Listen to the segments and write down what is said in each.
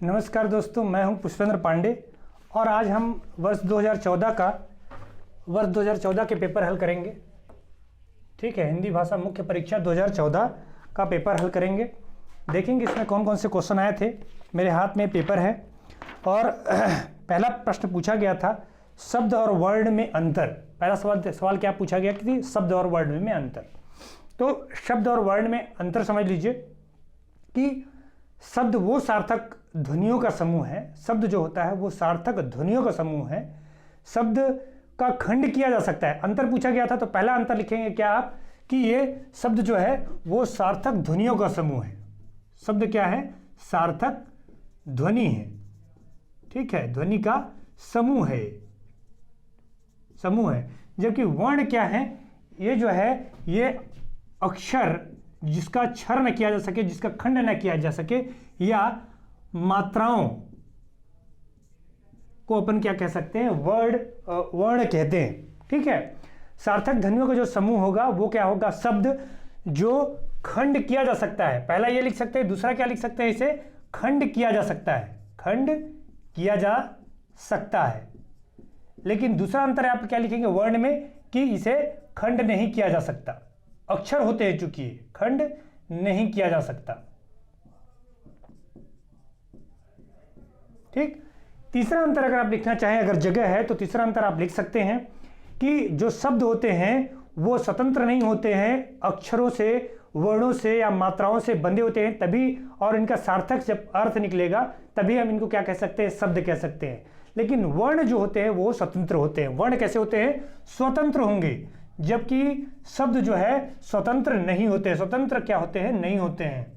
नमस्कार दोस्तों, मैं हूं पुष्पेंद्र पांडे और आज हम वर्ष 2014 के पेपर हल करेंगे। ठीक है, हिंदी भाषा मुख्य परीक्षा 2014 का पेपर हल करेंगे। देखेंगे इसमें कौन कौन से क्वेश्चन आए थे। मेरे हाथ में पेपर है और पहला प्रश्न पूछा गया था शब्द और वर्ण में अंतर। पहला सवाल क्या पूछा गया कि शब्द और वर्ण में अंतर। तो शब्द और वर्ण में अंतर समझ लीजिए कि शब्द वो सार्थक ध्वनियों का समूह है। शब्द जो होता है वो सार्थक ध्वनियों का समूह है। शब्द का खंड किया जा सकता है। अंतर पूछा गया था तो पहला अंतर लिखेंगे क्या आप कि ये शब्द जो है वो सार्थक ध्वनियों का समूह है। शब्द क्या है? सार्थक ध्वनि है। ठीक है, ध्वनि का समूह है, जबकि वर्ण क्या है? ये जो है ये अक्षर जिसका क्षर न किया जा सके, जिसका खंड न किया जा सके, या मात्राओं को अपन क्या कह सकते हैं? वर्ण कहते हैं। ठीक है, सार्थक ध्वनियों का जो समूह होगा वो क्या होगा? शब्द जो खंड किया जा सकता है। पहला ये लिख सकते हैं, दूसरा क्या लिख सकते हैं? इसे खंड किया जा सकता है, खंड किया जा सकता है। लेकिन दूसरा अंतर आप क्या लिखेंगे वर्ण में कि इसे खंड नहीं किया जा सकता। अक्षर होते हैं चूंकि खंड नहीं किया जा सकता। ठीक, तीसरा अंतर अगर आप लिखना चाहें, अगर जगह है तो तीसरा अंतर आप लिख सकते हैं कि जो शब्द होते हैं वो स्वतंत्र नहीं होते हैं, अक्षरों से, वर्णों से या मात्राओं से बंधे होते हैं तभी, और इनका सार्थक जब अर्थ निकलेगा तभी हम इनको क्या कह सकते हैं? शब्द कह सकते हैं। लेकिन वर्ण जो होते हैं वो स्वतंत्र होते हैं। वर्ण कैसे होते हैं? स्वतंत्र होंगे, जबकि शब्द जो है स्वतंत्र नहीं होते। स्वतंत्र क्या होते हैं? नहीं होते हैं,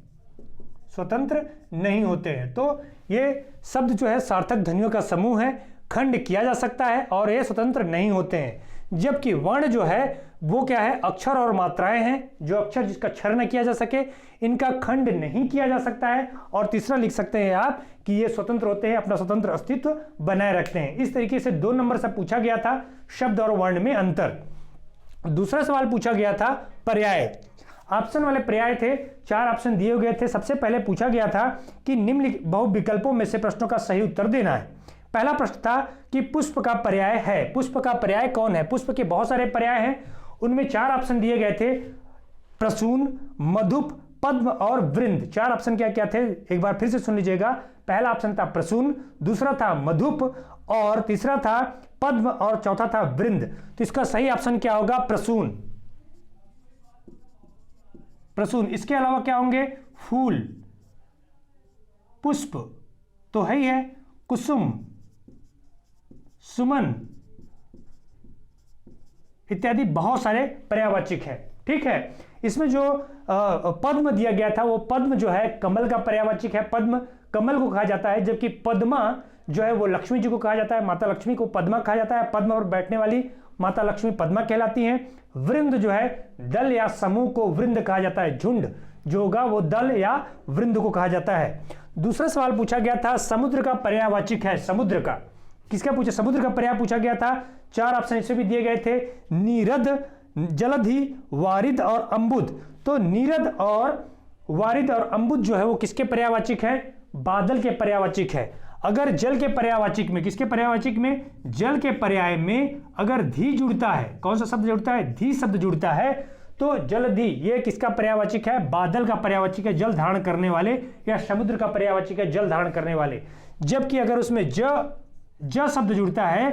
स्वतंत्र नहीं होते हैं। तो ये शब्द जो है सार्थक ध्वनियों का समूह है, खंड किया जा सकता है और ये स्वतंत्र नहीं होते हैं। जबकि वर्ण जो है वो क्या है? अक्षर और मात्राएं हैं। जो अक्षर जिसका क्षर न किया जा सके, इनका खंड नहीं किया जा सकता है। और तीसरा लिख सकते हैं आप कि ये स्वतंत्र होते हैं, अपना स्वतंत्र अस्तित्व बनाए रखते हैं। इस तरीके से 2 नंबर से पूछा गया था शब्द और वर्ण में अंतर। दूसरा सवाल पूछा गया था पर्याय। ऑप्शन वाले पर्याय थे, 4 ऑप्शन दिए गए थे। सबसे पहले पूछा गया था कि निम्नलिखित बहुविकल्पों में से प्रश्नों का सही उत्तर देना है। पहला प्रश्न था कि पुष्प का पर्याय है। पुष्प का पर्याय कौन है? पुष्प के बहुत सारे पर्याय हैं, उनमें 4 ऑप्शन दिए गए थे, प्रसून, मधुप, पद्म और वृंद। 4 ऑप्शन क्या क्या थे? एक बार फिर से सुन लीजिएगा। पहला ऑप्शन था प्रसून, दूसरा था मधुप, और तीसरा था पद्म, और चौथा था वृंद। तो इसका सही ऑप्शन क्या होगा? प्रसून। प्रसून। इसके अलावा क्या होंगे? फूल, पुष्प तो है ही है, कुसुम, सुमन इत्यादि बहुत सारे पर्यायवाचक है। ठीक है, इसमें जो पद्म दिया गया था वो पद्म जो है कमल का पर्यायवाचक है। पद्म कमल को कहा जाता है, जबकि पद्मा जो है वो लक्ष्मी जी को कहा जाता है। माता लक्ष्मी को पद्मा कहा जाता है। पद्म पर बैठने वाली माता लक्ष्मी पद्मा कहलाती हैं। वृंद जो है दल या समूह को वृंद कहा जाता है। झुंड जो होगा वो दल या वृंद को कहा जाता है। दूसरा सवाल पूछा गया था समुद्र का पर्यायवाचक है। समुद्र का किसका पूछा? समुद्र का पर्याय पूछा गया था। 4 ऑप्शन इसमें भी दिए गए थे, नीरद, जलधि, वारिद और अम्बुद। तो नीरद और वारिद और अम्बुद जो है वो किसके पर्यायवाचक है? बादल के पर्यायवाचक है। अगर जल के पर्यायवाचक में, किसके पर्यायवाचक में? जल के पर्याय में अगर धी जुड़ता है, कौन सा शब्द जुड़ता है? धी शब्द जुड़ता है, तो जलधि ये किसका पर्यायवाचक है? बादल का पर्यायवाचक है, जल धारण करने वाले, या समुद्र का पर्यायवाचक है, जल धारण करने वाले। जबकि अगर उसमें ज शब्द जुड़ता है,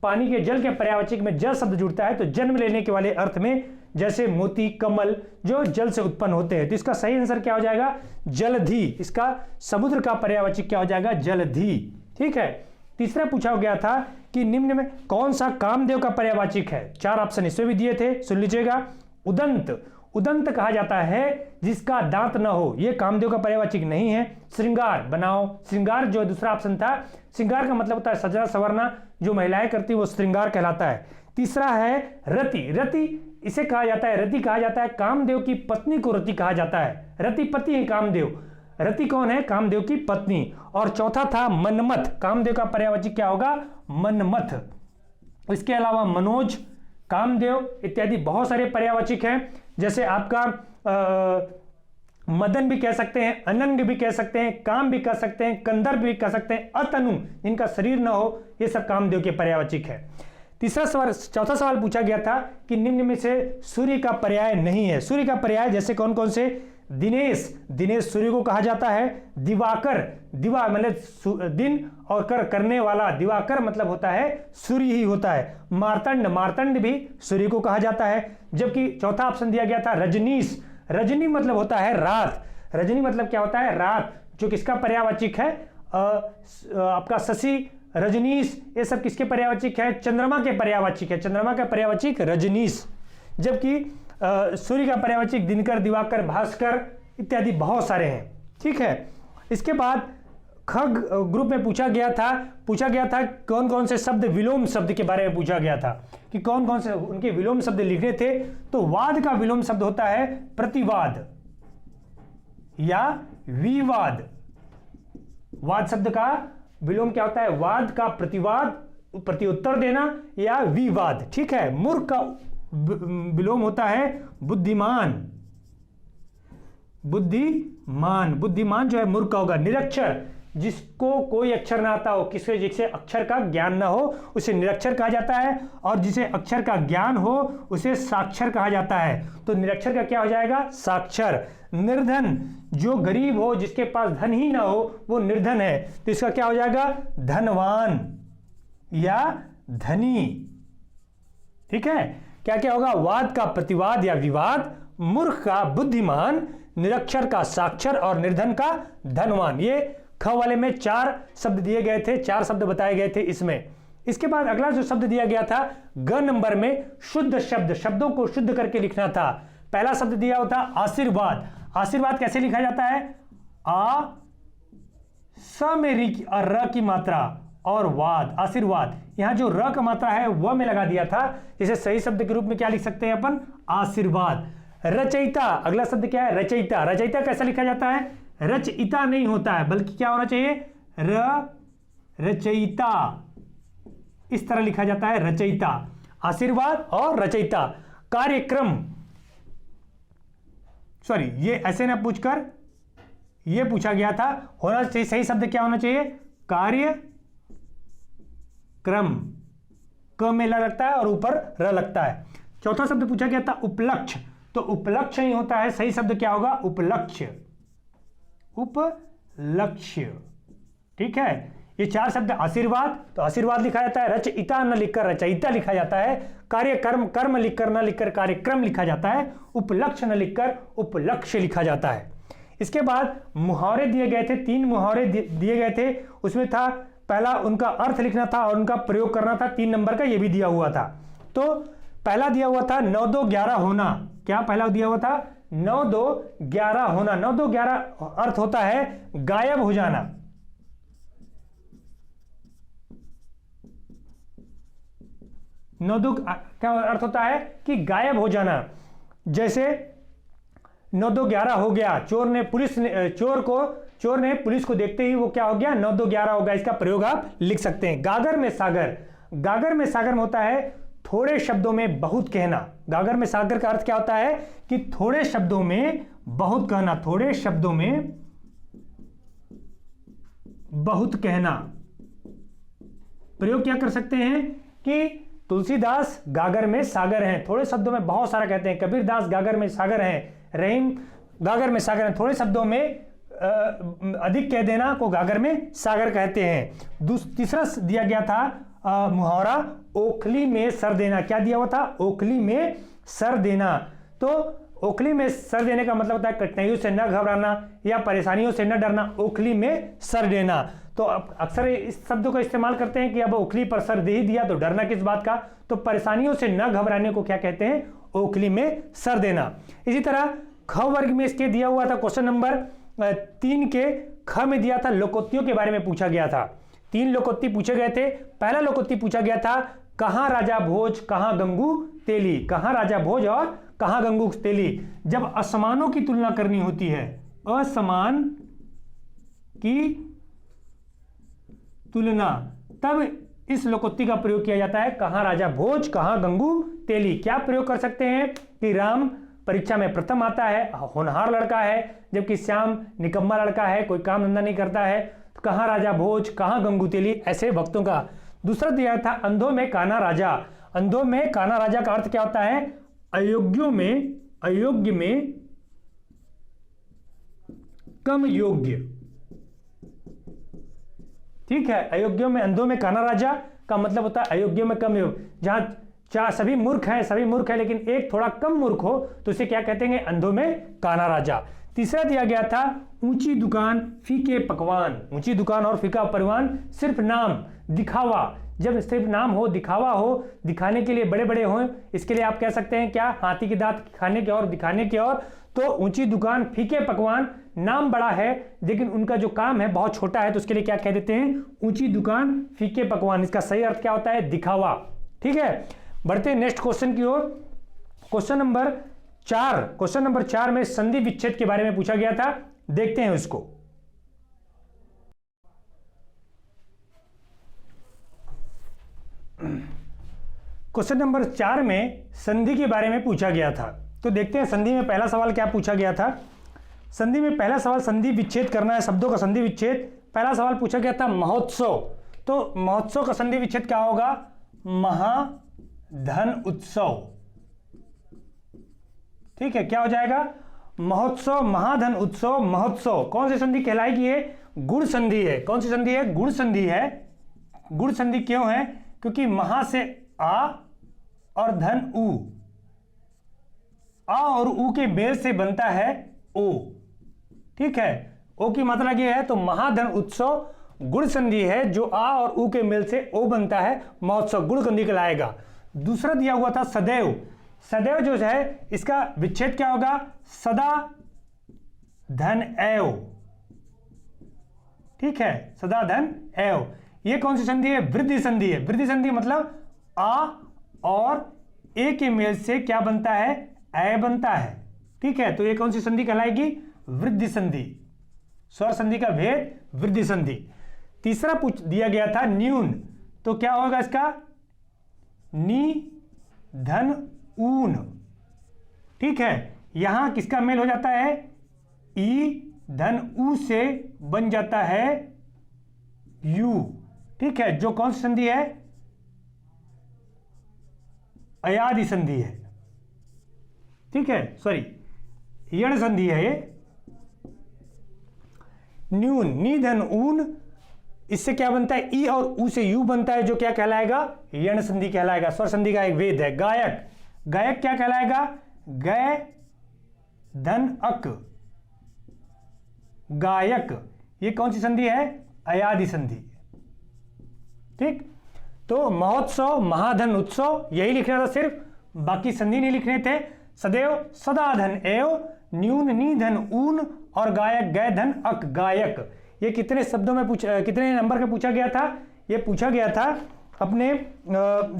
पानी के जल के पर्यायवाचक में ज शब्द जुड़ता है, तो जन्म लेने के वाले अर्थ में, जैसे मोती, कमल जो जल से उत्पन्न होते हैं। तो इसका सही आंसर क्या हो जाएगा? जलधि। इसका समुद्र का पर्यायवाचक क्या हो जाएगा? जलधि। ठीक है, तीसरा पूछा गया था कि निम्न में कौन सा कामदेव का पर्यायवाचक है। 4 ऑप्शन इसमें भी दिए थे, सुन लीजिएगा। उदंत, उदंत कहा जाता है जिसका दांत न हो, यह कामदेव का पर्यायवाचक नहीं है। श्रृंगार, बनाओ, श्रृंगार जो दूसरा ऑप्शन था, श्रृंगार का मतलब होता है सजना संवरना, जो महिलाएं करती वो श्रृंगार कहलाता है। तीसरा है रति। रति इसे कहा जाता है, रति कहा जाता है कामदेव की पत्नी को रति कहा जाता है। रति पति है कामदेव, रति कौन है? कामदेव की पत्नी। और चौथा था मनमथ। कामदेव का पर्यायवाचक क्या होगा? मनमथ। इसके अलावा मनोज, कामदेव इत्यादि बहुत सारे पर्यायवाचक हैं। जैसे आपका मदन भी कह सकते हैं, अनंग भी कह सकते हैं, काम भी कह सकते हैं, कंदर्प भी कह सकते हैं, अतनु जिनका शरीर न हो, ये सब कामदेव के पर्यायवाची है। चौथा सवाल पूछा गया था कि निम्न में से सूर्य का पर्याय नहीं है। सूर्य का पर्याय जैसे कौन कौन से? दिनेश, दिनेश सूर्य को कहा जाता है। दिवाकर, दिवा मतलब दिन और कर करने वाला, दिवाकर मतलब होता है सूर्य ही होता है। मार्तंड, मार्तंड भी सूर्य को कहा जाता है। जबकि चौथा ऑप्शन दिया गया था रजनीश, रजनी मतलब होता है रात। रजनी मतलब क्या होता है? रात, जो किसका पर्यायवाची है? आपका शशि, रजनीश, ये सब किसके पर्यायवाची है? चंद्रमा के पर्यायवाची है। चंद्रमा का पर्यायवाची रजनीश। जबकि सूर्य का पर्यायवाची दिनकर, दिवाकर, भास्कर इत्यादि बहुत सारे हैं। ठीक है, इसके बाद खग ग्रुप में पूछा गया था कौन कौन से शब्द विलोम शब्द के बारे में पूछा गया था कि कौन कौन से उनके विलोम शब्द लिखने थे। तो वाद का विलोम शब्द होता है प्रतिवाद या विवाद। वाद शब्द का विलोम क्या होता है? वाद का प्रतिवाद, प्रत्युत्तर देना या विवाद। ठीक है, मूर्ख का विलोम होता है बुद्धिमान। बुद्धिमान, बुद्धिमान जो है मूर्ख का होगा। निरक्षर, जिसको कोई अक्षर ना आता हो, किसके जिसे अक्षर का ज्ञान ना हो, उसे निरक्षर कहा जाता है। और जिसे अक्षर का ज्ञान हो उसे साक्षर कहा जाता है। तो निरक्षर का क्या हो जाएगा? साक्षर। निर्धन, जो गरीब हो, जिसके पास धन ही ना हो, वो निर्धन है। तो इसका क्या हो जाएगा? धनवान या धनी। ठीक है, क्या क्या होगा? वाद का प्रतिवाद या विवाद, मूर्ख का बुद्धिमान, निरक्षर का साक्षर और निर्धन का धनवान। ये ख वाले में 4 शब्द दिए गए थे, 4 शब्द बताए गए थे इसमें। इसके बाद अगला जो शब्द दिया गया था ग नंबर में, शुद्ध शब्द, शब्दों को शुद्ध करके लिखना था। पहला शब्द दिया होता आशीर्वाद। आशीर्वाद कैसे लिखा जाता है? आ स में र की मात्रा और वाद, आशीर्वाद। यहां जो र का मात्रा है वह में लगा दिया था। इसे सही शब्द के रूप में क्या लिख सकते हैं अपन? आशीर्वाद। रचयिता, अगला शब्द क्या है? रचयिता। रचयिता कैसा लिखा जाता है? रचयिता नहीं होता है, बल्कि क्या होना चाहिए? रचयिता, इस तरह लिखा जाता है, रचयिता। आशीर्वाद और रचयिता। कार्यक्रम, सॉरी ये ऐसे ना पूछकर ये पूछा गया था, होना चाहिए सही शब्द क्या होना चाहिए? कार्यक्रम। क में ल लगता है और ऊपर र लगता है। चौथा शब्द पूछा गया था उपलक्ष्य। तो उपलक्ष्य नहीं होता है, सही शब्द क्या होगा? उपलक्ष्य, उपलक्ष्य। ठीक है, ये 4 शब्द। आशीर्वाद, तो आशीर्वाद लिखा जाता है रचयिता न लिखकर रचयिता लिखा जाता है। कार्यक्रम, कर्म लिखकर न लिखकर कार्यक्रम लिखा जाता है। उपलक्ष्य न लिखकर उपलक्ष्य लिखा जाता है। इसके बाद मुहावरे दिए गए थे, 3 मुहावरे दिए गए थे। उसमें था पहला उनका अर्थ लिखना था और उनका प्रयोग करना था, 3 नंबर का ये भी दिया हुआ था। तो पहला दिया हुआ था 9 2 11 होना। क्या पहला दिया हुआ था? 9 2 11 होना। 9 2 11 अर्थ होता है गायब हो जाना। क्या अर्थ होता है? कि गायब हो जाना। जैसे 9 2 11 हो गया, चोर ने पुलिस को देखते ही वो क्या हो गया? 9 2 11 हो गया। इसका प्रयोग आप लिख सकते हैं। गागर में सागर, गागर में सागर में होता है थोड़े शब्दों में बहुत कहना। गागर में सागर का अर्थ क्या होता है? कि थोड़े शब्दों में बहुत कहना, थोड़े शब्दों में बहुत कहना। प्रयोग क्या कर सकते हैं? कि तुलसीदास गागर में सागर हैं, थोड़े शब्दों में बहुत सारा कहते हैं। कबीरदास गागर में सागर हैं, रहीम गागर में सागर हैं। थोड़े शब्दों में अधिक कह देना को गागर में सागर कहते हैं। तीसरा दिया गया था मुहावरा ओखली में सर देना। क्या दिया हुआ था? ओखली में सर देना। तो ओखली में सर देने का मतलब होता है कठिनाइयों से न घबराना या परेशानियों से न डरना। ओखली में सर देना। तो अक्सर इस शब्द को इस्तेमाल करते हैं कि अब ओखली पर सर दे ही दिया तो डरना किस बात का। तो परेशानियों से न घबराने को क्या कहते हैं? ओखली में सर देना। इसी तरह ख वर्ग में इसके दिया हुआ था क्वेश्चन नंबर 3 के ख में दिया था लोकोक्तियों के बारे में पूछा गया था। 3 लोकोक्ति पूछे गए थे। पहला लोकोक्ति पूछा गया था कहाँ राजा भोज कहाँ गंगू तेली। कहाँ राजा भोज और कहाँ गंगू तेली। जब असमानों की तुलना करनी होती है, असमान की तुलना, तब इस लोकोक्ति का प्रयोग किया जाता है कहाँ राजा भोज कहाँ गंगू तेली। क्या प्रयोग कर सकते हैं? कि राम परीक्षा में प्रथम आता है, होनहार लड़का है, जबकि श्याम निकम्मा लड़का है, कोई काम धंधा नहीं करता है। तो कहाँ राजा भोज, कहाँ गंगू तेली, ऐसे भक्तों का। दूसरा दिया था अंधों में काना राजा। अंधों में काना राजा का अर्थ क्या होता है? अयोग्यों में, अयोग्य में कम योग्य। ठीक है, अयोग्यों में, अंधों में काना राजा का मतलब होता है अयोग्यों में कम योग्य। जहां सभी मूर्ख हैं, सभी मूर्ख हैं, लेकिन एक थोड़ा कम मूर्ख हो तो उसे क्या कहते हैं? अंधों में काना राजा। तीसरा दिया गया था ऊंची दुकान फीके पकवान। ऊंची दुकान और फीका परिवान, सिर्फ नाम, दिखावा। जब सिर्फ नाम हो, दिखावा हो, दिखाने के लिए बड़े बड़े हों, इसके लिए आप कह सकते हैं क्या? हाथी के दांत खाने के और दिखाने के और। तो ऊंची दुकान फीके पकवान, नाम बड़ा है लेकिन उनका जो काम है बहुत छोटा है, तो उसके लिए क्या कह देते हैं? ऊंची दुकान फीके पकवान। इसका सही अर्थ क्या होता है? दिखावा। ठीक है, बढ़ते हैं नेक्स्ट क्वेश्चन की ओर। क्वेश्चन नंबर 4, क्वेश्चन नंबर 4 में संधि विच्छेद के बारे में पूछा गया था, देखते हैं उसको। क्वेश्चन नंबर 4 में संधि के बारे में पूछा गया था, तो देखते हैं संधि में पहला सवाल क्या पूछा गया था। संधि में पहला सवाल, संधि विच्छेद करना है, शब्दों का संधि विच्छेद। पहला सवाल पूछा गया था महोत्सव। तो महोत्सव का संधि विच्छेद क्या होगा? महाधन उत्सव। ठीक है, क्या हो जाएगा? महोत्सव, महाधन उत्सव, महोत्सव। कौन सी संधि कहलाएगी? ये गुण संधि है। कौन सी संधि है? गुण संधि है। गुण संधि क्यों है? क्योंकि महा से आ और धन उ, आ और उ के मेल से बनता है ओ। ठीक है, ओ की मात्रा क्या है? तो महाधन उत्सव गुण संधि है, जो आ और उ के मेल से ओ बनता है, महोत्सव गुण संधि कहलाएगा। दूसरा दिया हुआ था सदैव। सदैव जो है इसका विच्छेद क्या होगा? सदा धन एव। ठीक है, सदा धन एव। ये कौन सी संधि है? वृद्धि संधि है। वृद्धि संधि मतलब आ और ए के मेल से क्या बनता है? ए बनता है। ठीक है, तो ये कौन सी संधि कहलाएगी? वृद्धि संधि। स्वर संधि का भेद वृद्धि संधि। तीसरा पूछ दिया गया था न्यून, तो क्या होगा इसका? नी धन ऊन। ठीक है, यहां किसका मेल हो जाता है? ई धन ऊ से बन जाता है यू। ठीक है, जो कौन सी संधि है? अयादि संधि है। ठीक है, सॉरी, यण संधि है ये। न्यून, नी धन ऊन, इससे क्या बनता है? ई और ऊ से यू बनता है, जो क्या कहलाएगा? यण संधि कहलाएगा। स्वर संधि का एक वेद है। गायक, गायक क्या कहलाएगा? गय धन अक, गायक। ये कौन सी संधि है? अयादि संधि। ठीक, तो महोत्सव, महाधन उत्सव, यही लिखना था सिर्फ, बाकी संधि नहीं लिखने थे। सदैव, सदा धन एव, न्यून, नी धन ऊन, और गायक, गय धन अक, गायक। ये कितने शब्दों में कितने नंबर का पूछा गया था? ये पूछा गया था अपने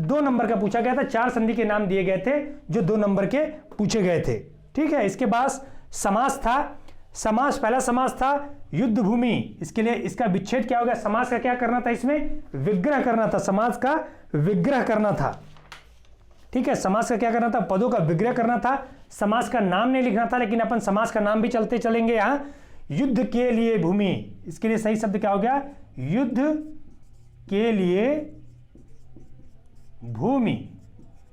2 नंबर का पूछा गया था। 4 संधि के नाम दिए गए थे जो 2 नंबर के पूछे गए थे। ठीक है, इसके बाद समास था। समास, पहला समास था युद्ध भूमि। इसके लिए इसका विच्छेद क्या होगा? समास का क्या करना था? इसमें विग्रह करना था, समास का विग्रह करना था। ठीक है, समास का क्या करना था? पदों का विग्रह करना था। समास का नाम नहीं लिखना था, लेकिन अपन समास का नाम भी चलते चलेंगे। यहां युद्ध के लिए भूमि, इसके लिए सही शब्द क्या हो गया? युद्ध के लिए भूमि।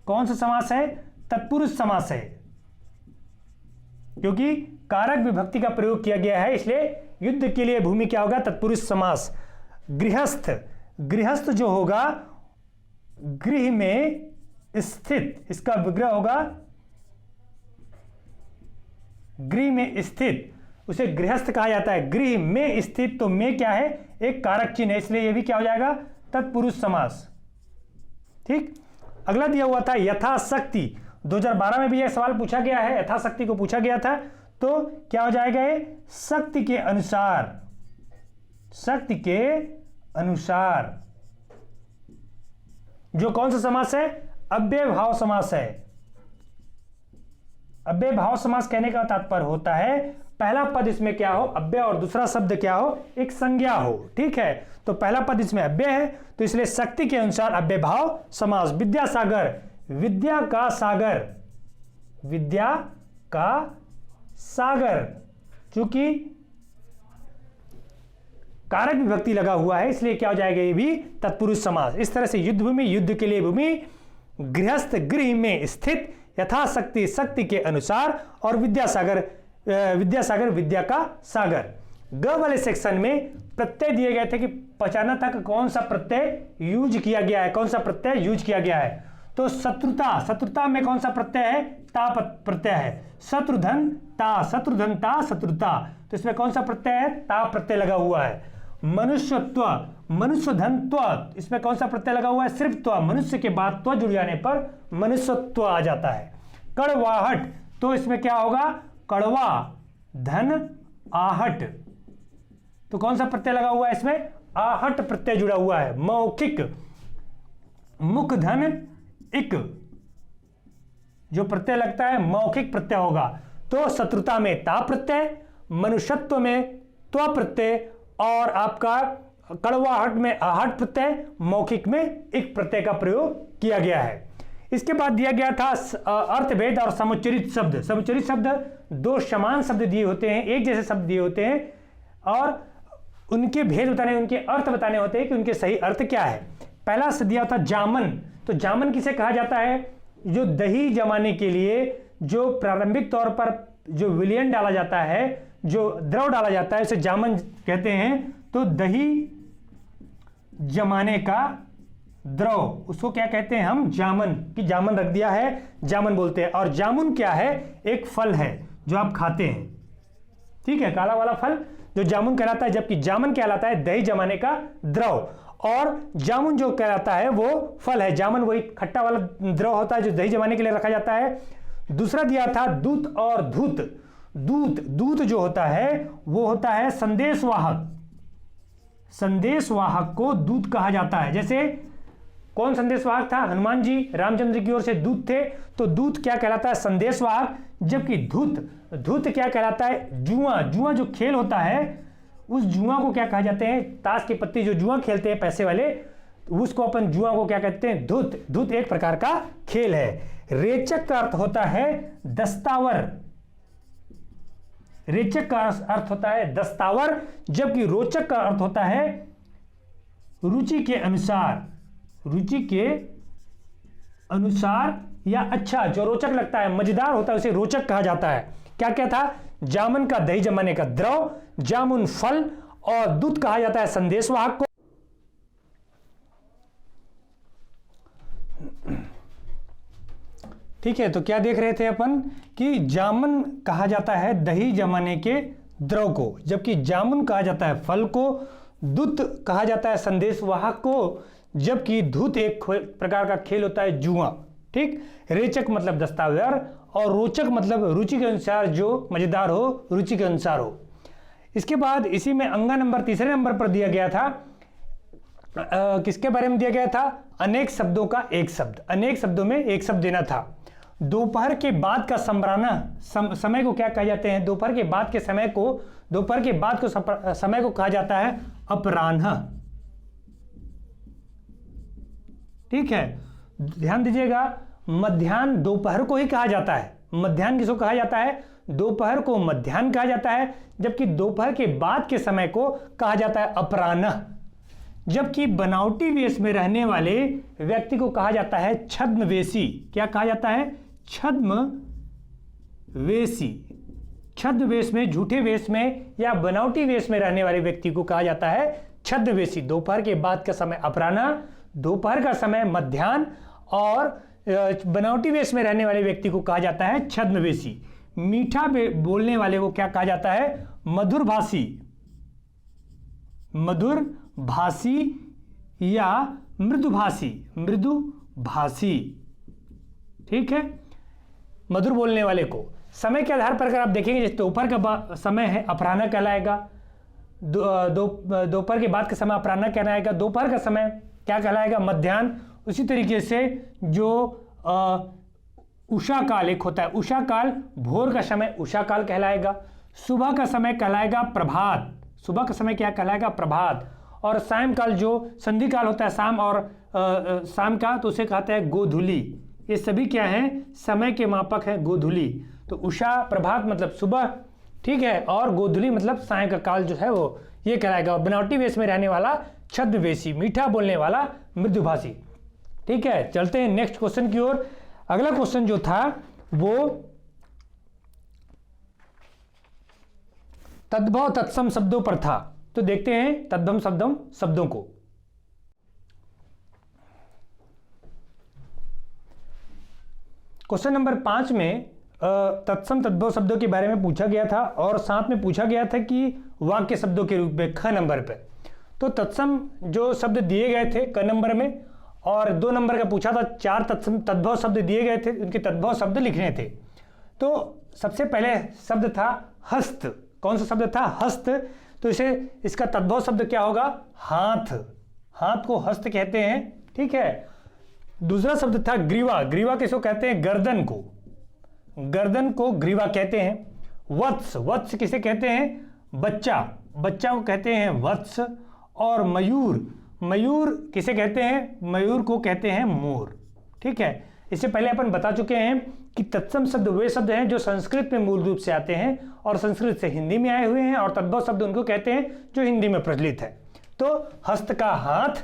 कौन सा समास है? तत्पुरुष समास है, क्योंकि कारक विभक्ति का प्रयोग किया गया है, इसलिए युद्ध के लिए भूमि क्या होगा? तत्पुरुष समास। गृहस्थ, गृहस्थ जो होगा गृह में स्थित, इसका विग्रह होगा गृह में स्थित, उसे गृहस्थ कहा जाता है। गृह में स्थित, तो में क्या है? एक कारक चिन्ह है, इसलिए यह भी क्या हो जाएगा? तत्पुरुष समास। ठीक, अगला दिया हुआ था यथाशक्ति। 2012 में भी यह सवाल पूछा गया है, यथाशक्ति को पूछा गया था, तो क्या हो जाएगा? ये शक्ति के अनुसार, शक्ति के अनुसार। जो कौन सा समास है? अव्यय भाव समास है। अव्यय भाव समास कहने का तात्पर्य होता है पहला पद इसमें क्या हो? अव्यय, और दूसरा शब्द क्या हो? एक संज्ञा हो। ठीक है, तो पहला पद इसमें अव्यय है, तो इसलिए शक्ति के अनुसार अव्यय भाव समास। विद्यासागर, विद्या का सागर, विद्या का सागर। चूंकि कारक विभक्ति लगा हुआ है इसलिए क्या हो जाएगा, ये भी तत्पुरुष समास। इस तरह से युद्ध भूमि, युद्ध के लिए भूमि, गृहस्थ गृह में स्थित, यथाशक्ति शक्ति के अनुसार, और विद्यासागर, विद्यासागर विद्या का सागर। ग वाले सेक्शन में प्रत्यय दिए गए थे कि पहचाना था कि कौन सा प्रत्यय यूज किया गया है, कौन सा प्रत्यय यूज किया गया है। तो शत्रुता, शत्रुता में कौन सा प्रत्यय है, ता प्रत्यय है। शत्रुधन ता, शत्रुधन ता शत्रुता, तो इसमें कौन सा प्रत्यय है, ता प्रत्यय लगा हुआ है। मनुष्यत्व, मनुष्यधन त्व, इसमें कौन सा प्रत्यय लगा हुआ है, सिर्फ त्व, मनुष्य के बाद त्व जुड़ जाने पर मनुष्यत्व आ जाता है। कड़वाहट, तो इसमें क्या होगा, कड़वा धन आहट, तो कौन सा प्रत्यय लगा हुआ है इसमें, आहट प्रत्यय जुड़ा हुआ है। मौखिक, मुख धन इक, जो प्रत्यय लगता है मौखिक प्रत्यय होगा। तो शत्रुता में ता प्रत्यय, मनुष्यत्व में त्व प्रत्यय, और आपका कड़वाहट में आहट प्रत्यय, मौखिक में इक प्रत्यय का प्रयोग किया गया है। इसके बाद दिया गया था अर्थभेद और समुच्चरित शब्द। समुच्चरित शब्द दो समान शब्द दिए होते हैं, एक जैसे शब्द दिए होते हैं, और उनके भेद बताने, उनके अर्थ बताने होते हैं कि उनके सही अर्थ क्या है। पहला दिया था जामन। तो जामन किसे कहा जाता है, जो दही जमाने के लिए जो प्रारंभिक तौर पर जो विलयन डाला जाता है, जो द्रव डाला जाता है, उसे जामन कहते हैं। तो दही जमाने का द्रव, उसको क्या कहते हैं हम, जामन, कि जामन रख दिया है, जामन बोलते हैं। और जामुन क्या है, एक फल है जो आप खाते हैं, ठीक है, काला वाला फल जो जामुन कहलाता है, जबकि जामन कहलाता है दही जमाने का द्रव, और जामुन जो कहलाता है वो फल है। जामन वही खट्टा वाला द्रव होता है जो दही जमाने के लिए रखा जाता है। दूसरा दिया था दूत और धूत। दूत, दूत जो होता है वो होता है संदेशवाहक, संदेशवाहक को दूत कहा जाता है। जैसे कौन संदेशवाहक था, हनुमान जी रामचंद्र की ओर से दूत थे, तो दूत क्या कहलाता है, संदेशवाहक। जबकि धूत, धूत क्या कहलाता है, जुआ, जुआ जो खेल होता है उस जुआ को क्या कहा जाते हैं, ताश की पत्ती जो जुआ खेलते हैं पैसे वाले, उसको अपन जुआ को क्या कहते हैं, धूत। धूत एक प्रकार का खेल है। रेचक का अर्थ होता है दस्तावर, रेचक का अर्थ होता है दस्तावर, जबकि रोचक का अर्थ होता है रुचि के अनुसार, रुचि के अनुसार, या अच्छा जो रोचक लगता है, मजेदार होता है, उसे रोचक कहा जाता है। क्या क्या था, जामन का दही जमाने का द्रव, जामुन फल, और दूध कहा जाता है संदेशवाहक को। ठीक है, तो क्या देख रहे थे अपन कि जामन कहा जाता है दही जमाने के द्रव को, जबकि जामुन कहा जाता है फल को, दूध कहा जाता है संदेशवाहक को, जबकि धूत एक प्रकार का खेल होता है जुआ। ठीक, रेचक मतलब दस्तावेज, और रोचक मतलब रुचि के अनुसार, जो मजेदार हो, रुचि के अनुसार हो। इसके बाद इसी में अंगा नंबर तीसरे नंबर पर दिया गया था, किसके बारे में दिया गया था, अनेक शब्दों का एक शब्द। अनेक शब्दों में एक शब्द देना था। दोपहर के बाद का समराना, समय को क्या कहा जाते हैं, दोपहर के बाद के समय को, दोपहर के बाद को समय को कहा जाता है अपराह्न। ठीक है, ध्यान दीजिएगा, मध्याह्न दोपहर को ही कहा जाता है। मध्याह्न किसको कहा जाता है, दोपहर को मध्याह्न कहा जाता है, जबकि दोपहर के बाद के समय को कहा जाता है अपराह्न। जबकि बनावटी वेश में रहने वाले व्यक्ति को कहा जाता है छद्मवेशी। क्या कहा जाता है, छद्मवेशी। छद्मवेश में, झूठे वेश में या बनावटी वेश में रहने वाले व्यक्ति को कहा जाता है छद्मवेशी। दोपहर के बाद का समय अपराह्न, दोपहर का समय मध्याह्न, और बनावटी वेश में रहने वाले व्यक्ति को कहा जाता है छद्मवेशी। मीठा बोलने वाले को क्या कहा जाता है, मधुरभाषी। मधुरभाषी या मृदुभाषी, मृदुभाषी। ठीक है, मधुर बोलने वाले को। समय के आधार पर अगर आप देखेंगे, जैसे दोपहर का समय है अपराह्न कहलाएगा, दोपहर के बाद का समय अपराह्न कहलाएगा, दोपहर का समय क्या कहलाएगा, मध्याह्न। उसी तरीके से जो उषा काल एक होता है, उषा काल, भोर का समय उषा काल कहलाएगा। सुबह का समय कहलाएगा प्रभात, सुबह का समय क्या कहलाएगा, प्रभात। और सायंकाल जो संधि काल होता है शाम और शाम का, तो उसे कहते हैं गोधूली। ये सभी क्या है, समय के मापक है, गोधूली। तो उषा प्रभात मतलब सुबह, ठीक है, और गोधूली मतलब साय का काल जो है वो ये कहलाएगा। बनावटी वेश में रहने वाला छद्मवेशी, मीठा बोलने वाला मृदुभाषी। ठीक है, चलते हैं नेक्स्ट क्वेश्चन की ओर। अगला क्वेश्चन जो था वो तद्भव तत्सम शब्दों पर था। तो देखते हैं तद्भव शब्दों को। क्वेश्चन नंबर 5 में तत्सम तद्भव शब्दों के बारे में पूछा गया था और साथ में पूछा गया था कि वाक्य शब्दों के रूप में ख नंबर पे। तो तत्सम जो शब्द दिए गए थे क नंबर में, और 2 नंबर का पूछा था 4 तत्सम तद्भव शब्द दिए गए थे, उनके तद्भव शब्द लिखने थे। तो सबसे पहले शब्द था हस्त। कौन सा शब्द था? हस्त। तो इसका तद्भव शब्द क्या होगा? हाथ। हाथ को हस्त कहते हैं। ठीक है। दूसरा शब्द था ग्रीवा। ग्रीवा किसको कहते हैं? गर्दन को। गर्दन को ग्रीवा कहते हैं। वत्स। वत्स किसे कहते हैं? बच्चा। बच्चा को कहते हैं वत्स। और मयूर। मयूर किसे कहते हैं? मयूर को कहते हैं मोर। ठीक है। इससे पहले अपन बता चुके हैं कि तत्सम शब्द वे शब्द हैं जो संस्कृत में मूल रूप से आते हैं और संस्कृत से हिंदी में आए हुए हैं, और तद्भव शब्द उनको कहते हैं जो हिंदी में प्रचलित है। तो हस्त का हाथ,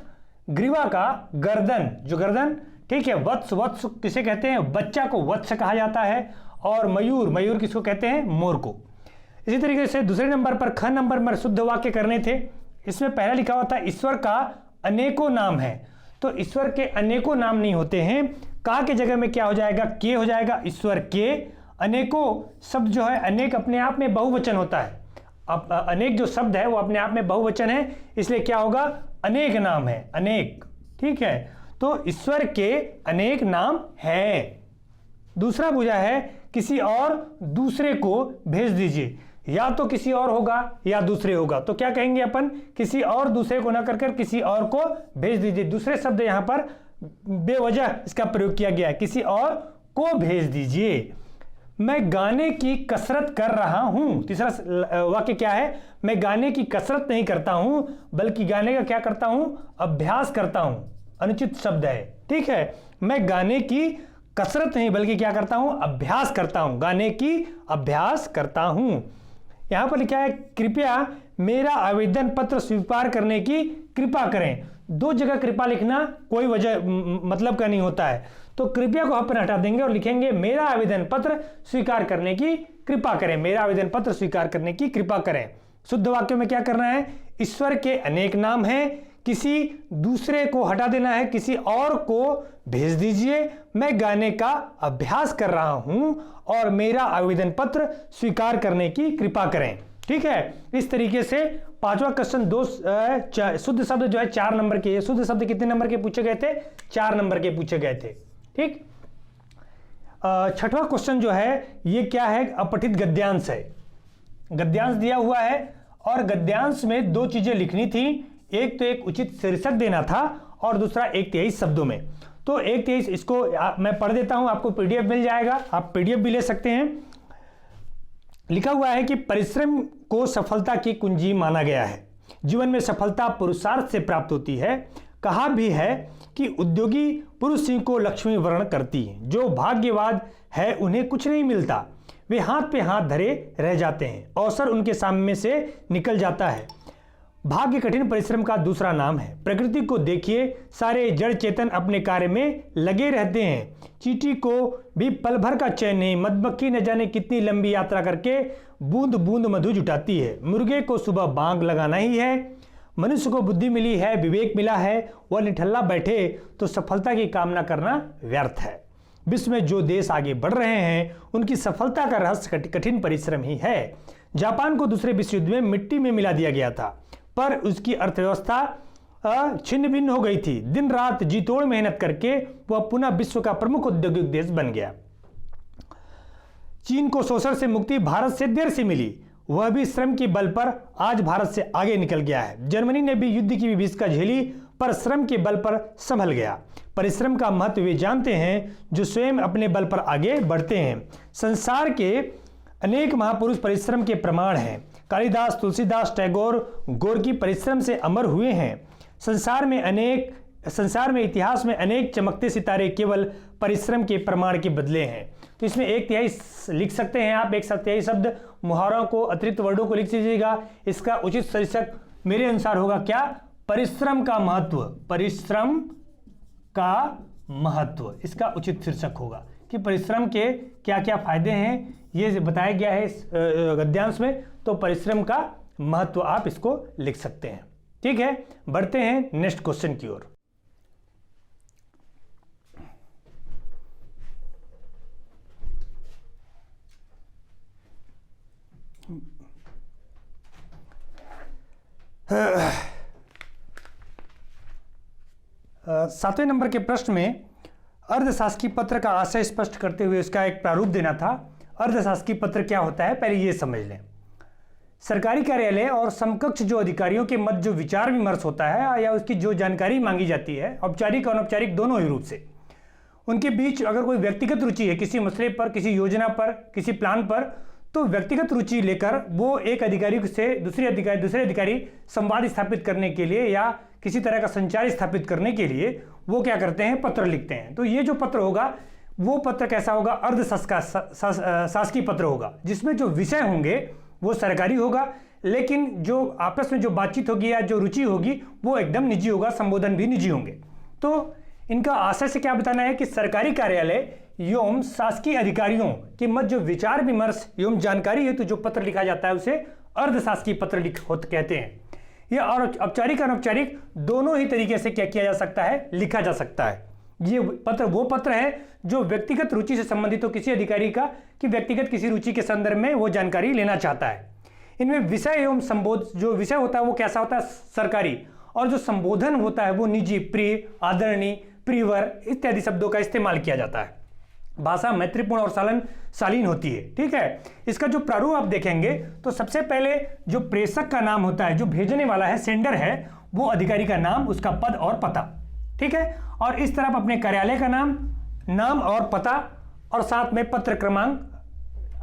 ग्रीवा का गर्दन, जो गर्दन, ठीक है। वत्स। वत्स किसे कहते हैं? बच्चा को वत्स कहा जाता है। और मयूर। मयूर किसको कहते हैं? मोर को। इसी तरीके से दूसरे नंबर पर ख नंबर में शुद्ध वाक्य करने थे। इसमें पहला लिखा हुआ था ईश्वर का अनेकों नाम है। तो ईश्वर के अनेकों नाम नहीं होते हैं। का के जगह में क्या हो जाएगा? के हो जाएगा। ईश्वर के। अनेकों शब्द जो है, अनेक अपने आप में बहुवचन होता है। अब अनेक जो शब्द है वो अपने आप में बहुवचन है, इसलिए क्या होगा? अनेक नाम है। अनेक। ठीक है। तो ईश्वर के अनेक नाम है। दूसरा पूछा है किसी और दूसरे को भेज दीजिए। या तो किसी और होगा या दूसरे होगा, तो क्या कहेंगे अपन? किसी और दूसरे को ना कर किसी और को भेज दीजिए। दूसरे शब्द यहां पर बेवजह इसका प्रयोग किया गया है। किसी और को भेज दीजिए। मैं गाने की कसरत कर रहा हूं। तीसरा वाक्य क्या है? मैं गाने की कसरत नहीं करता हूं, बल्कि गाने का क्या करता हूं? अभ्यास करता हूं। अनुचित शब्द है। ठीक है। मैं गाने की कसरत नहीं बल्कि क्या करता हूं? अभ्यास करता हूं। गाने की अभ्यास करता हूं। यहां पर लिखा है कृपया मेरा आवेदन पत्र स्वीकार करने की कृपा करें। 2 जगह कृपा लिखना कोई वजह मतलब का नहीं होता है। तो कृपया को अपन हटा देंगे और लिखेंगे मेरा आवेदन पत्र स्वीकार करने की कृपा करें। मेरा आवेदन पत्र स्वीकार करने की कृपा करें। शुद्ध वाक्य में क्या करना है? ईश्वर के अनेक नाम हैं, किसी दूसरे को हटा देना है, किसी और को भेज दीजिए। मैं गाने का अभ्यास कर रहा हूं और मेरा आवेदन पत्र स्वीकार करने की कृपा करें। ठीक है। इस तरीके से पांचवा क्वेश्चन शुद्ध शब्द जो है 4 नंबर के। शुद्ध शब्द कितने नंबर के पूछे गए थे? 4 नंबर के पूछे गए थे। ठीक। छठवां क्वेश्चन जो है ये क्या है? अपठित गद्यांश है। गद्यांश दिया हुआ है और गद्यांश में 2 चीजें लिखनी थी। एक तो एक उचित शीर्षक देना था और दूसरा 1/23 शब्दों में। तो 1/23 इसको मैं पढ़ देता हूं, आपको पीडीएफ मिल जाएगा, आप पीडीएफ भी ले सकते हैं। लिखा हुआ है कि परिश्रम को सफलता की कुंजी माना गया है। जीवन में सफलता पुरुषार्थ से प्राप्त होती है। कहा भी है कि उद्योगी पुरुष सिंह को लक्ष्मी वर्ण करती है। जो भाग्यवाद है उन्हें कुछ नहीं मिलता, वे हाथ पे हाथ धरे रह जाते हैं। अवसर उनके सामने से निकल जाता है। भाग्य कठिन परिश्रम का दूसरा नाम है। प्रकृति को देखिए, सारे जड़ चेतन अपने कार्य में लगे रहते हैं। चींटी को भी पल भर का चैन नहीं। मधुमक्खी न जाने कितनी लंबी यात्रा करके बूंद बूंद मधु जुटाती है। मुर्गे को सुबह बांग लगाना ही है। मनुष्य को बुद्धि मिली है, विवेक मिला है, वह निठल्ला बैठे तो सफलता की कामना करना व्यर्थ है। विश्व में जो देश आगे बढ़ रहे हैं उनकी सफलता का रहस्य कठिन परिश्रम ही है। जापान को दूसरे विश्व युद्ध में मिट्टी में मिला दिया गया था, पर उसकी अर्थव्यवस्था छिन्न भिन्न हो गई थी। दिन रात जी तोड़ मेहनत करके वह पुनः विश्व का प्रमुख औद्योगिक देश बन गया। चीन को शोषण से मुक्ति भारत से देर से मिली, वह भी श्रम के बल पर आज भारत से आगे निकल गया है। जर्मनी ने भी युद्ध की विभीषिका झेली, पर श्रम के बल पर संभल गया। परिश्रम का महत्व वे जानते हैं जो स्वयं अपने बल पर आगे बढ़ते हैं। संसार के अनेक महापुरुष परिश्रम के प्रमाण हैं। कालिदास, तुलसीदास, टैगोर, गोर्की परिश्रम से अमर हुए हैं। संसार में अनेक संसार में इतिहास में अनेक चमकते सितारे केवल परिश्रम के प्रमाण के बदले हैं। तो इसमें 1/3 लिख सकते हैं आप, 1/3 शब्द मुहावरों को, अतिरिक्त वर्डों को लिख दीजिएगा। इसका उचित शीर्षक मेरे अनुसार होगा क्या? परिश्रम का महत्व। परिश्रम का महत्व इसका उचित शीर्षक होगा कि परिश्रम के क्या क्या फायदे हैं, ये बताया गया है इस गद्यांश में। तो परिश्रम का महत्व आप इसको लिख सकते हैं। ठीक है, बढ़ते हैं नेक्स्ट क्वेश्चन की ओर। सातवें नंबर के प्रश्न में अर्धशासकीय पत्र का आशय स्पष्ट करते हुए उसका एक प्रारूप देना था। अर्धशासकीय पत्र क्या होता है, पहले ये समझ लें। सरकारी कार्यालय और समकक्ष जो अधिकारियों के मध्य जो विचार विमर्श होता है या उसकी जो जानकारी मांगी जाती है, औपचारिक और अनौपचारिक दोनों ही रूप से, उनके बीच अगर कोई व्यक्तिगत रुचि है किसी मसले पर, किसी योजना पर, किसी प्लान पर, तो व्यक्तिगत रुचि लेकर वो एक अधिकारी से दूसरे अधिकारी संवाद स्थापित करने के लिए या किसी तरह का संचार स्थापित करने के लिए वो क्या करते हैं, पत्र लिखते हैं। तो ये जो पत्र होगा वो पत्र कैसा होगा? अर्धशासकीय पत्र होगा, जिसमें जो विषय होंगे वो सरकारी होगा, लेकिन जो आपस में जो बातचीत होगी या जो रुचि होगी वो एकदम निजी होगा, संबोधन भी निजी होंगे। तो इनका आशय से क्या बताना है कि सरकारी कार्यालय एवं शासकीय अधिकारियों के मध्य जो विचार विमर्श एवं जानकारी हेतु जो पत्र लिखा जाता है उसे अर्धशासकीय पत्र कहते हैं। यह और औपचारिक और अनौपचारिक दोनों ही तरीके से क्या किया जा सकता है, लिखा जा सकता है। ये पत्र वो पत्र है जो व्यक्तिगत रुचि से संबंधित हो किसी अधिकारी का, कि व्यक्तिगत किसी रुचि के संदर्भ में वो जानकारी लेना चाहता है। इनमें विषय एवं संबोध, जो विषय होता है वो कैसा होता है, सरकारी, और जो संबोधन होता है वो निजी, प्रिय, आदरणीय, प्रियवर इत्यादि शब्दों का इस्तेमाल किया जाता है। भाषा मैत्रीपूर्ण और शालीन होती है। ठीक है, इसका जो प्रारूप आप देखेंगे तो सबसे पहले जो प्रेषक का नाम होता है, जो भेजने वाला है, सेंडर है, वो अधिकारी का नाम, उसका पद और पता। ठीक है, और इस तरफ अपने कार्यालय का नाम और पता, और साथ में पत्र क्रमांक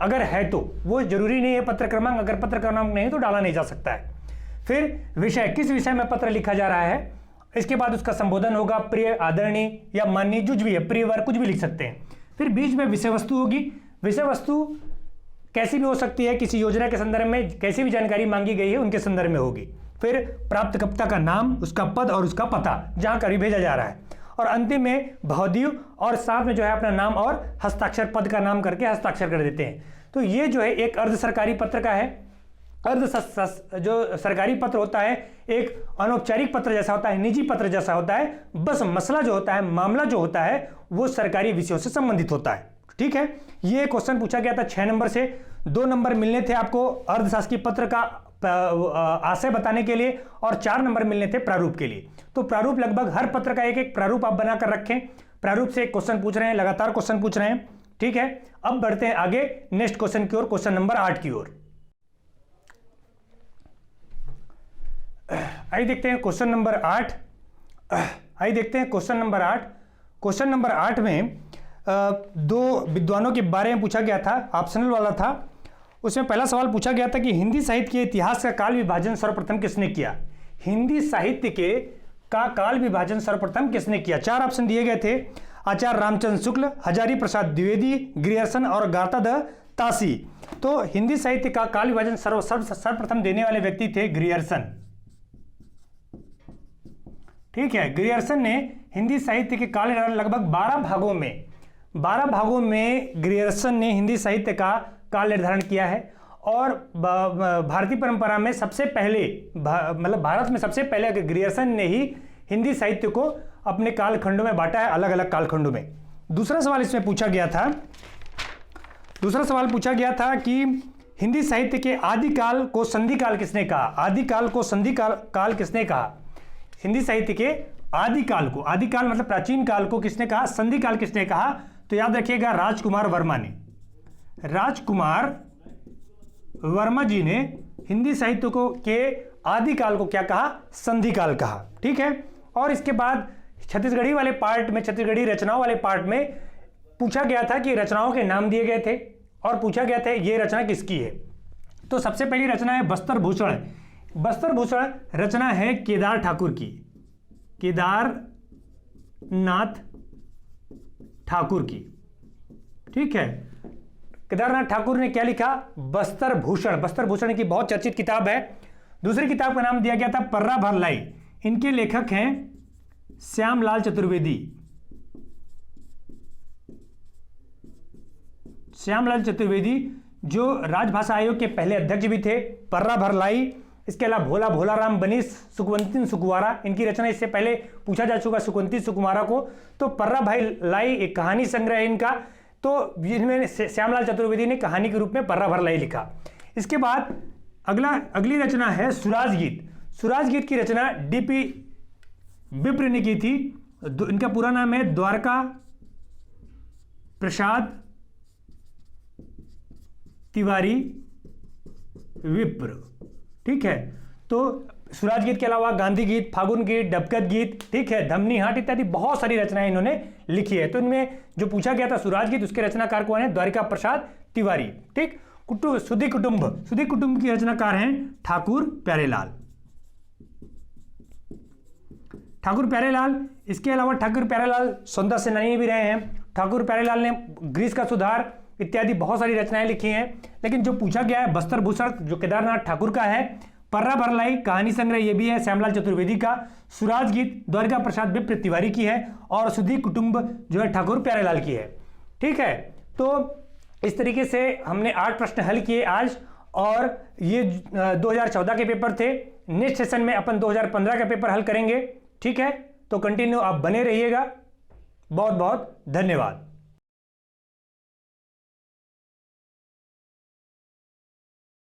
अगर है तो, वो जरूरी नहीं है पत्र क्रमांक, अगर पत्र क्रमांक नहीं तो डाला नहीं जा सकता है। फिर विषय, किस विषय में पत्र लिखा जा रहा है। इसके बाद उसका संबोधन होगा, प्रिय, आदरणीय या माननीय, कुछ भी है, प्रियवर, कुछ भी लिख सकते हैं। फिर बीच में विषय वस्तु होगी। विषय वस्तु कैसी भी हो सकती है, किसी योजना के संदर्भ में कैसी भी जानकारी मांगी गई है उनके संदर्भ में होगी। फिर प्राप्तकर्ता का नाम, उसका पद और उसका पता, जहां करीब भेजा जा रहा है, और अंतिम में भौतिक, और साथ में जो है अपना नाम और हस्ताक्षर, पद का नाम करके हस्ताक्षर कर देते हैं। तो ये जो है एक अर्ध सरकारी पत्र का है। जो सरकारी पत्र होता है एक अनौपचारिक पत्र जैसा होता है, निजी पत्र जैसा होता है, बस मसला जो होता है, मामला जो होता है वो सरकारी विषयों से संबंधित होता है। ठीक है, ये क्वेश्चन पूछा गया था 6 नंबर से। 2 नंबर मिलने थे आपको अर्धशासकीय पत्र का आशय बताने के लिए, और 4 नंबर मिलने थे प्रारूप के लिए। तो प्रारूप लगभग हर पत्र का एक एक प्रारूप आप बनाकर रखें। प्रारूप से एक क्वेश्चन पूछ रहे हैं, लगातार क्वेश्चन पूछ रहे हैं। ठीक है, अब बढ़ते हैं आगे नेक्स्ट क्वेश्चन की ओर, क्वेश्चन नंबर 8 की ओर। आइए देखते हैं क्वेश्चन नंबर 8। आइए देखते हैं क्वेश्चन नंबर 8। क्वेश्चन नंबर 8 में 2 विद्वानों के बारे में पूछा गया था, ऑप्शनल वाला था। उसमें पहला सवाल पूछा गया था कि हिंदी साहित्य के इतिहास का काल विभाजन सर्वप्रथम किसने किया। हिंदी साहित्य के का काल विभाजन सर्वप्रथम किसने किया। 4 ऑप्शन दिए गए थे, आचार्य रामचंद्र शुक्ल, हजारी प्रसाद द्विवेदी, ग्रियर्सन और गार्ताद तासी। तो हिंदी साहित्य का काल विभाजन सर्वप्रथम देने वाले व्यक्ति थे ग्रियर्सन। ठीक है, ग्रियर्सन ने हिंदी साहित्य के काल लगभग 12 भागों में ग्रियर्सन ने हिंदी साहित्य का काल निर्धारण किया है। और भारतीय परंपरा में सबसे पहले, मतलब भारत में सबसे पहले ग्रियर्सन ने ही हिंदी साहित्य को अपने कालखंडों में बांटा है, अलग अलग कालखंडों में। दूसरा सवाल इसमें पूछा गया था कि हिंदी साहित्य के आदिकाल को संधिकाल किसने कहा। आदिकाल को संधिकाल किसने कहा। हिंदी साहित्य के आदिकाल मतलब प्राचीन काल को किसने कहा, संधिकाल किसने कहा। तो याद रखिएगा राजकुमार वर्मा ने। राजकुमार वर्मा जी ने हिंदी साहित्य को के आदिकाल को क्या कहा, संधिकाल कहा। ठीक है, और इसके बाद छत्तीसगढ़ी वाले पार्ट में, छत्तीसगढ़ी रचनाओं वाले पार्ट में पूछा गया था कि रचनाओं के नाम दिए गए थे और पूछा गया था ये रचना किसकी है। तो सबसे पहली रचना है बस्तर भूषण। बस्तर भूषण रचना है केदार ठाकुर की। केदार नाथ ठाकुर की। ठीक है, केदारनाथ ठाकुर ने क्या लिखा? बस्तर भूषण। बस्तर भूषण की बहुत चर्चित किताब है। दूसरी किताब का नाम दिया गया था पर्रा भरलाई। इनके लेखक हैं श्यामलाल चतुर्वेदी। श्यामलाल चतुर्वेदी जो राजभाषा आयोग के पहले अध्यक्ष भी थे। पर्रा भरलाई, इसके अलावा भोला भोला राम बनीस, सुकवंती सुकुमारा, इनकी रचना इससे पहले पूछा जा चुका सुकवंती सुकुमारा को। तो पर्रा भाई लाई एक कहानी संग्रह है इनका, तो जिनमें श्यामलाल चतुर्वेदी ने कहानी के रूप में पर्रा भरलाई लिखा। इसके बाद अगली रचना है सुराज गीत। सुराज गीत की रचना डीपी विप्र ने की थी। इनका पूरा नाम है द्वारका प्रसाद तिवारी विप्र। ठीक है, तो सुराज गीत के अलावा गांधी गीत, फागुन गीत, डबकत गीत, ठीक है, धमनी हाट इत्यादि बहुत सारी रचनाएं इन्होंने लिखी है। तो इनमें जो पूछा गया था सुराज गीत, उसके रचनाकार कौन है? द्वारिका प्रसाद तिवारी। ठीक, सुधी कुटुंब की रचनाकार हैं ठाकुर प्यारेलाल। ठाकुर प्यारेलाल, इसके अलावा ठाकुर प्यारेलाल सौंदर्य सेनानी भी रहे हैं। ठाकुर प्यारेलाल ने ग्रीस का सुधार इत्यादि बहुत सारी रचनाएं लिखी हैं। लेकिन जो पूछा गया है बस्तर भूषण जो केदारनाथ ठाकुर का है, पर्रा भरलाई कहानी संग्रह ये भी है श्यामलाल चतुर्वेदी का, सुराज गीत द्वारिका प्रसाद विप्र तिवारी की है, और सुधी कुटुंब जो है ठाकुर प्यारेलाल की है। ठीक है, तो इस तरीके से हमने 8 प्रश्न हल किए आज, और ये 2014 के पेपर थे। नेक्स्ट सेशन में अपन 2015 का पेपर हल करेंगे। ठीक है, तो कंटिन्यू आप बने रहिएगा। बहुत बहुत धन्यवाद।